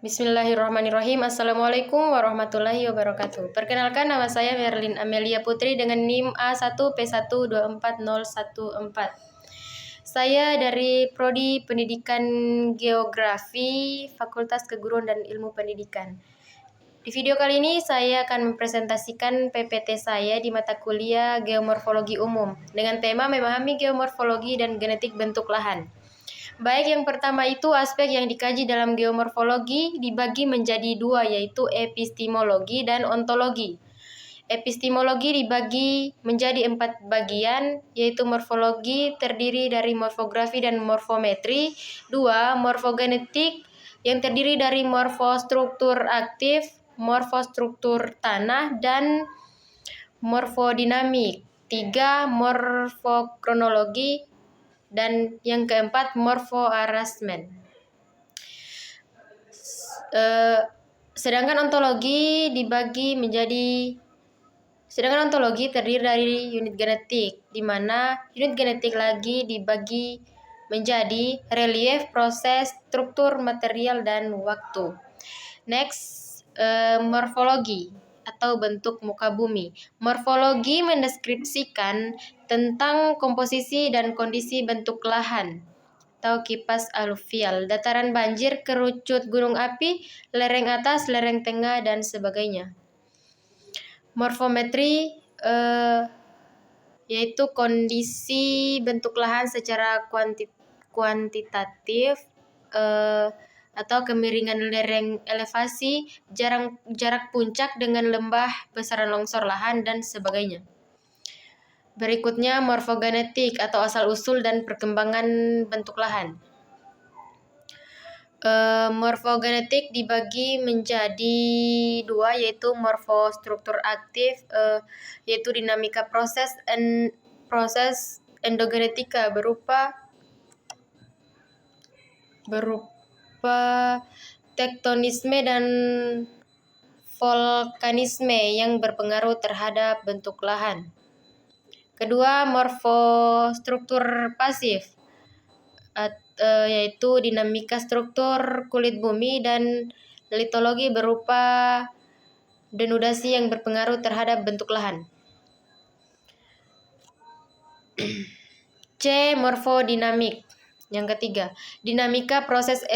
Bismillahirrahmanirrahim. Assalamualaikum warahmatullahi wabarakatuh. Perkenalkan, nama saya Merlin Amelia Putri dengan NIM A1P1240114. Saya dari Prodi Pendidikan Geografi, Fakultas Keguruan dan Ilmu Pendidikan. Di video kali ini saya akan mempresentasikan PPT saya di mata kuliah Geomorfologi Umum dengan tema memahami geomorfologi dan genetik bentuk lahan. Baik, yang pertama itu aspek yang dikaji dalam geomorfologi dibagi menjadi dua, yaitu epistemologi dan ontologi. Epistemologi dibagi menjadi 4 bagian, yaitu morfologi terdiri dari morfografi dan morfometri, 2 morfogenetik yang terdiri dari morfostruktur aktif, morfostruktur tanah, dan morfodinamik, 3 morfokronologi, dan yang keempat morfoarrangement. Sedangkan ontologi terdiri dari unit genetik, di mana unit genetik lagi dibagi menjadi relief, proses, struktur, material, dan waktu. Next, morfologi atau bentuk muka bumi. Morfologi mendeskripsikan tentang komposisi dan kondisi bentuk lahan atau kipas aluvial, dataran banjir, kerucut gunung api, lereng atas, lereng tengah, dan sebagainya. Morfometri yaitu kondisi bentuk lahan secara kuantitatif atau kemiringan lereng, elevasi, jarak puncak dengan lembah, besaran longsor lahan, dan sebagainya. Berikutnya morfogenetik atau asal-usul dan perkembangan bentuk lahan. Morfogenetik dibagi menjadi dua, yaitu morfostruktur aktif, yaitu dinamika proses endogenetika berupa tektonisme dan vulkanisme yang berpengaruh terhadap bentuk lahan. Kedua, morfostruktur pasif, yaitu dinamika struktur kulit bumi dan litologi berupa denudasi yang berpengaruh terhadap bentuk lahan. C. Morfodinamik. Yang ketiga, dinamika proses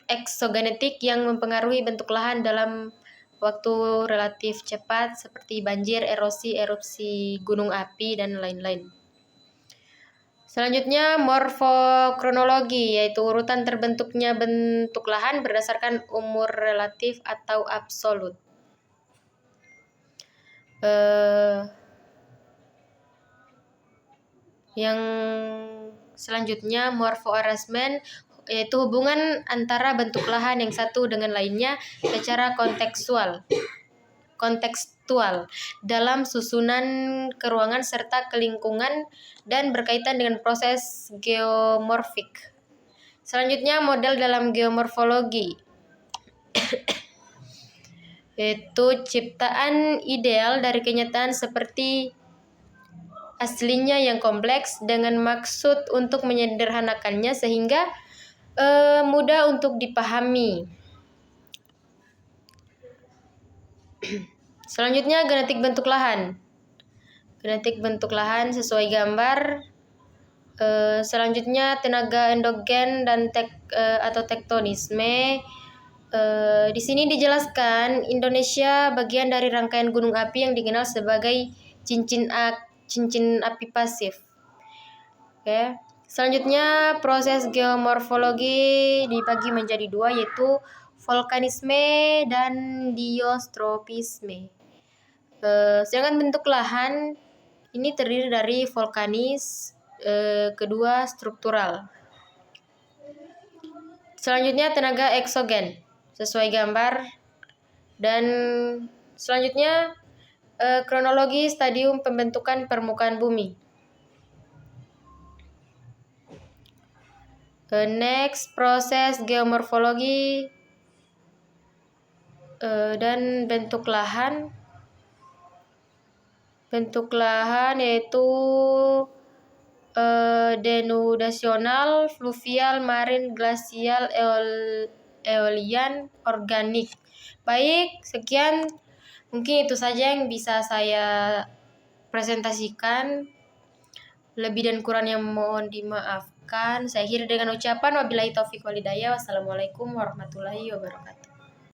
eksogenetik yang mempengaruhi bentuk lahan dalam waktu relatif cepat seperti banjir, erosi, erupsi gunung api, dan lain-lain. Selanjutnya morfokronologi, yaitu urutan terbentuknya bentuk lahan berdasarkan umur relatif atau absolut. Yang selanjutnya morfoarrangement, yaitu hubungan antara bentuk lahan yang satu dengan lainnya secara kontekstual dalam susunan keruangan serta kelingkungan dan berkaitan dengan proses geomorfik. Selanjutnya model dalam geomorfologi yaitu ciptaan ideal dari kenyataan seperti aslinya yang kompleks dengan maksud untuk menyederhanakannya sehingga mudah untuk dipahami. Selanjutnya genetik bentuk lahan. Genetik bentuk lahan sesuai gambar. Selanjutnya tenaga endogen dan atau tektonisme. Di sini dijelaskan Indonesia bagian dari rangkaian gunung api yang dikenal sebagai cincin api pasif. Oke. Selanjutnya proses geomorfologi dibagi menjadi dua, yaitu vulkanisme dan diostropisme. Sedangkan bentuk lahan ini terdiri dari vulkanis, kedua struktural. Selanjutnya tenaga eksogen sesuai gambar, dan selanjutnya kronologi stadium pembentukan permukaan bumi. Next, proses geomorfologi dan bentuk lahan. Bentuk lahan yaitu denudasional, fluvial, marin, glasial, eolian organik. Baik, sekian mungkin itu saja yang bisa saya presentasikan. Lebih dan kurangnya mohon dimaafkan. Saya akhiri dengan ucapan wabillahi taufiq walhidayah. Wassalamualaikum warahmatullahi wabarakatuh.